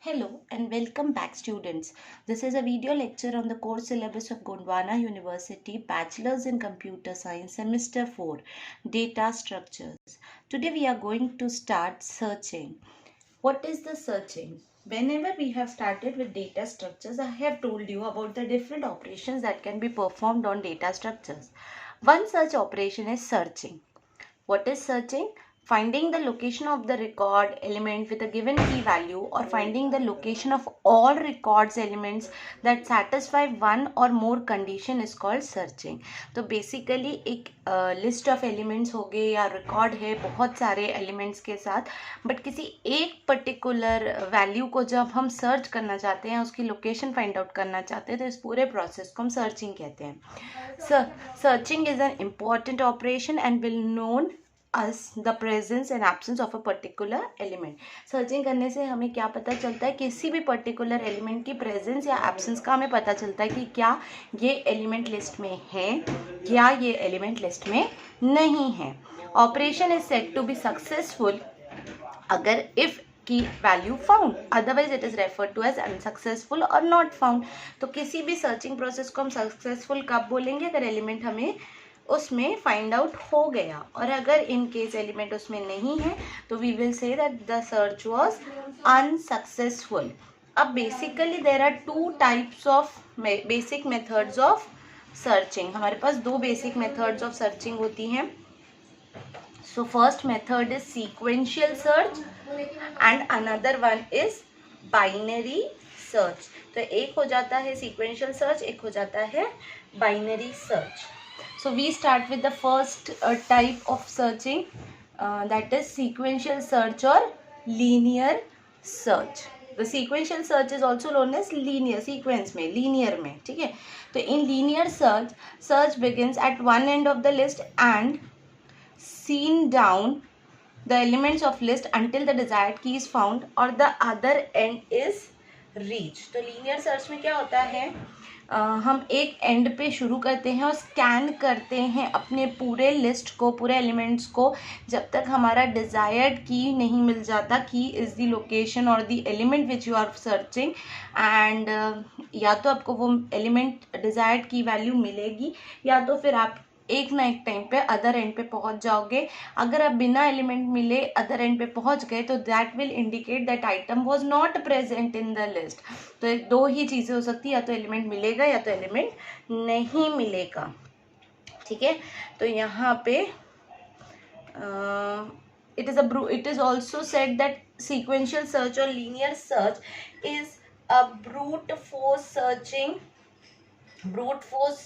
Hello and welcome back students. This is a video lecture on the course syllabus of Gondwana University, Bachelor's in Computer Science, Semester 4, Data Structures. Today we are going to start searching. What is the searching? Whenever we have started with data structures, I have told you about the different operations that can be performed on data structures. One such operation is searching. What is searching? Finding the location of the record element with a given key value or finding the location of all records elements that satisfy one or more condition is called searching. तो basically एक list of elements हो गए या record है बहुत सारे elements के साथ, बट किसी एक पर्टिकुलर वैल्यू को जब हम सर्च करना चाहते हैं, उसकी लोकेशन फाइंड आउट करना चाहते हैं, तो इस पूरे प्रोसेस को हम सर्चिंग कहते हैं. Searching is an important operation and will known as the presence and absence of a particular element. Searching करने से हमें क्या पता चलता है? किसी भी पर्टिकुलर एलिमेंट की प्रेजेंस या एब्सेंस का हमें पता चलता है कि क्या ये एलिमेंट लिस्ट में है या ये एलिमेंट लिस्ट में नहीं है. Operation is said to be successful अगर if key value found, otherwise it is referred to as unsuccessful और नॉट फाउंड. तो किसी भी सर्चिंग प्रोसेस को हम सक्सेसफुल कब बोलेंगे? अगर एलिमेंट हमें उसमें फाइंड आउट हो गया, और अगर इन केस एलिमेंट उसमें नहीं है तो we will say that the search was unsuccessful. अब basically there are two types of basic methods of searching. हमारे पास दो बेसिक मेथड्स ऑफ सर्चिंग होती हैं. So first method is sequential search and another one is binary search. तो एक हो जाता है सीक्वेंशियल सर्च, एक हो जाता है binary search. So we start with the first type of searching, that is sequential search or linear search. The sequential search is also known as linear, sequence में, linear में, ठीक है. तो in linear search, search begins at one end of the list and seen down the elements of list until the desired key is found or the other end is reached. तो linear search में क्या होता है? हम एक and पे शुरू करते हैं और स्कैन करते हैं अपने पूरे लिस्ट को, पूरे एलिमेंट्स को, जब तक हमारा डिज़ायर्ड की नहीं मिल जाता. की इज़ द लोकेशन और the element which you are searching, and या तो आपको वो एलिमेंट डिज़ायर्ड की वैल्यू मिलेगी या तो फिर आप एक ना एक टाइम पे अदर एंड पे पहुंच जाओगे. अगर आप बिना एलिमेंट मिले अदर एंड पे पहुंच गए तो that will indicate that item was not present in the list. तो दो ही चीज़ें हो सकती है, या तो एलिमेंट मिलेगा या तो एलिमेंट नहीं मिलेगा, ठीक है. तो यहाँ पे it is also said that sequential search or linear search is a brute force searching. Brute force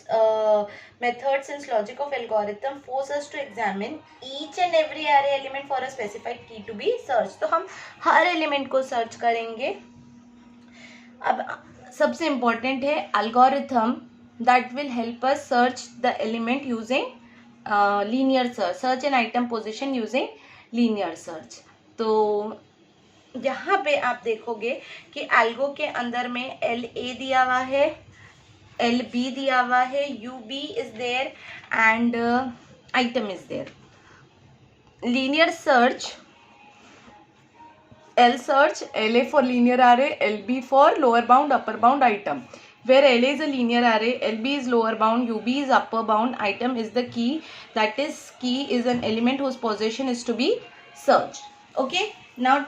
method, since logic of algorithm force us to examine each and every array element for a specified key to be searched. तो हम हर element को search करेंगे. अब सबसे important है algorithm that will help us search the element using linear search an item position using linear search. तो यहाँ पे आप देखोगे कि algo के अंदर में LA दिया हुआ है, LB दिया हुआ है, UB is there and item is there. Linear search, L search, LA for linear array, LB for lower bound, upper bound item. Where LA is a linear array, LB is lower bound, UB is upper bound, item is the key. That is, key is an element whose position is to be searched. Okay. Now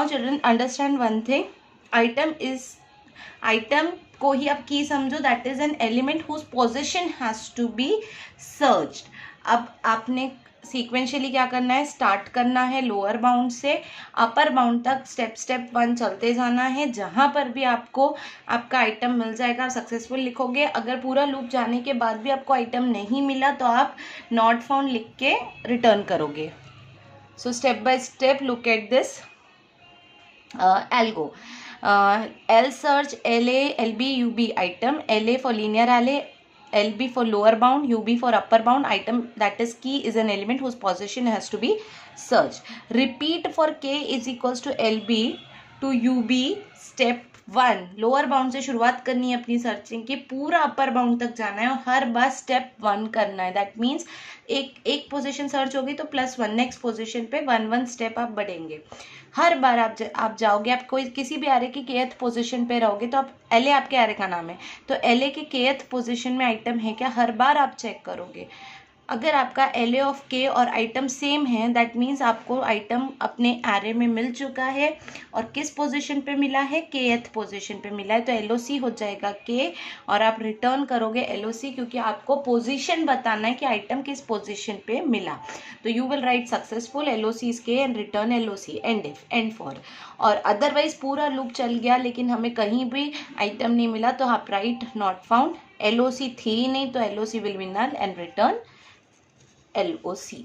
children understand one thing. Item को ही आप key समझो. That is an element whose position has to be searched. अब आपने sequentially क्या करना है? Start करना है लोअर बाउंड से अपर बाउंड तक, स्टेप 1 चलते जाना है. जहाँ पर भी आपको आपका आइटम मिल जाएगा आप सक्सेसफुल लिखोगे. अगर पूरा लूप जाने के बाद भी आपको आइटम नहीं मिला तो आप नॉट फाउंड लिख के रिटर्न करोगे. So step by step look at this algo. L search, LA, LB, UB item. LA for linear array, LB for lower bound, UB for upper bound item. That is, key is an element whose position has to be searched. Repeat for K is equals to LB to UB step 1 lower bound से शुरुआत करनी है अपनी searching की, पूरा upper bound तक जाना है और हर बार स्टेप 1 करना है। दैट मीन्स एक पोजीशन सर्च होगी तो +1 नेक्स्ट पोजीशन पे 1 स्टेप आप बढ़ेंगे। हर बार आप जाओगे, आप कोई किसी भी एरे की kth पोजीशन पे रहोगे तो आप LA आपके एरे का नाम है, तो LA के kth पोजीशन में आइटम है क्या, हर बार आप चेक करोगे। अगर आपका LA ऑफ K और आइटम सेम है, दैट मीन्स आपको आइटम अपने एरे में मिल चुका है और किस पोजीशन पे मिला है, kth पोजीशन पे मिला है, तो LOC हो जाएगा K और आप रिटर्न करोगे LOC, क्योंकि आपको पोजीशन बताना है कि आइटम किस पोजीशन पे मिला। तो you will write successful LOC is K and return LOC and if and for. और अदरवाइज पूरा लूप चल गया लेकिन हमें कहीं भी आइटम नहीं मिला तो आप राइट नॉट फाउंड, LOC थी ही नहीं तो LOC will be null and return LOC।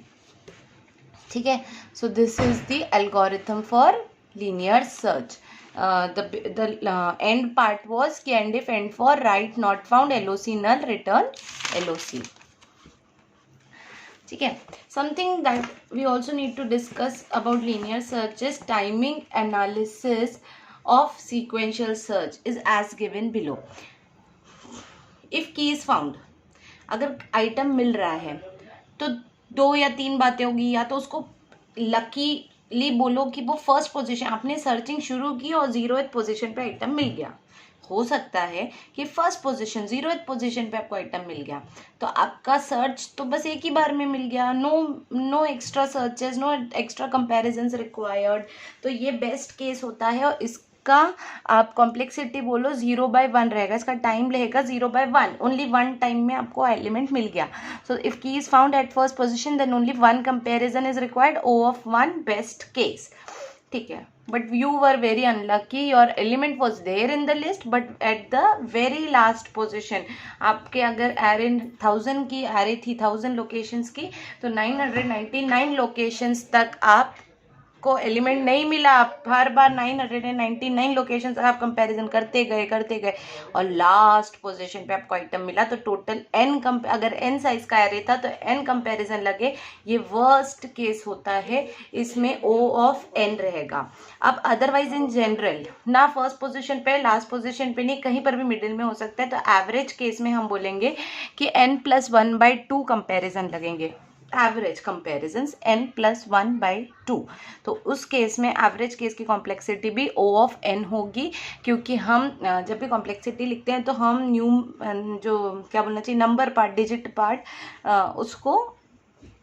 ठीक है, so this is the algorithm for linear search. the end part was कि and if and for right not found LOC null return LOC। ठीक है, something that we also need to discuss about linear search is timing analysis of sequential search is as given below। if key is found, अगर item मिल रहा है तो 2 या 3 बातें होगी, या तो उसको लकीली बोलो कि वो फर्स्ट पोजीशन, आपने सर्चिंग शुरू की और 0th पोजीशन पे आइटम मिल गया। हो सकता है कि फर्स्ट पोजीशन 0th पोजीशन पे आपको आइटम मिल गया तो आपका सर्च तो बस एक ही बार में मिल गया, no extra searches, no extra comparisons required. तो ये बेस्ट केस होता है और इसका आप कॉम्प्लेक्सिटी बोलो 0/1 रहेगा, इसका टाइम रहेगा 0/1, ओनली 1 टाइम में आपको एलिमेंट मिल गया। So if key is found at first position then only 1 comparison is required, O of 1 best case. ठीक है, but you were very unlucky, your element was there in the list but at the very last position. आपके अगर array 1000 की array थी 1000 locations की तो 999 locations तक आप को एलिमेंट नहीं मिला। आप हर बार 999 लोकेशन आप कंपैरिजन करते गए और लास्ट पोजीशन पे आपको आइटम मिला तो टोटल n अगर n साइज का एरे था तो n कंपैरिजन लगे। ये वर्स्ट केस होता है, इसमें O of n रहेगा। अब अदरवाइज इन जनरल ना फर्स्ट पोजीशन पे लास्ट पोजीशन पे नहीं, कहीं पर भी मिडिल में हो सकता है, तो एवरेज केस में हम बोलेंगे कि n+1/2 कंपैरिजन लगेंगे। एवरेज कंपेरिजन्स n+1/2, तो उस केस में एवरेज केस की कॉम्प्लेक्सिटी भी O of n होगी, क्योंकि हम जब भी कॉम्प्लेक्सिटी लिखते हैं तो हम जो क्या बोलना चाहिए नंबर पार्ट, डिजिट पार्ट उसको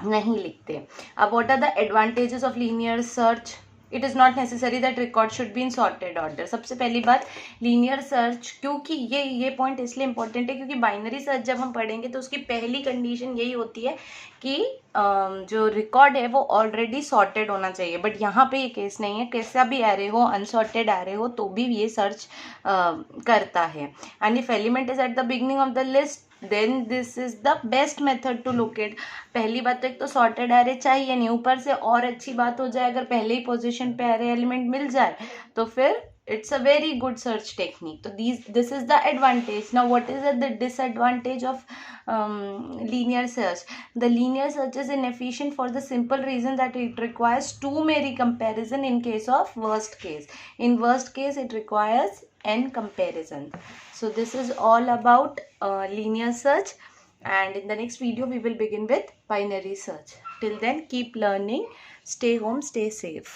नहीं लिखते। अब what are the advantages of linear search? It is not necessary that record should be in sorted order. सबसे पहली बात, लीनियर सर्च, क्योंकि ये पॉइंट इसलिए इंपॉर्टेंट है क्योंकि बाइनरी सर्च जब हम पढ़ेंगे तो उसकी पहली कंडीशन यही होती है कि जो रिकॉर्ड है वो ऑलरेडी सॉर्टेड होना चाहिए, बट यहाँ पे ये केस नहीं है। कैसा भी एरे हो, अनसॉर्टेड एरे हो तो भी ये सर्च करता है। And if element is at the beginning of the list then this is the best method to locate. पहली बात तो एक तो सॉर्टेड एरे चाहिए नहीं, ऊपर से और अच्छी बात हो जाए अगर पहले ही पोजीशन पे एरे एलिमेंट मिल जाए तो फिर it's a very good search technique. So this is the advantage. Now what is the disadvantage of linear search? The linear search is inefficient for the simple reason that it requires too many comparison in case of worst case. In worst case it requires n comparison. So this is all about linear search, and in the next video we will begin with binary search. Till then keep learning, stay home, stay safe.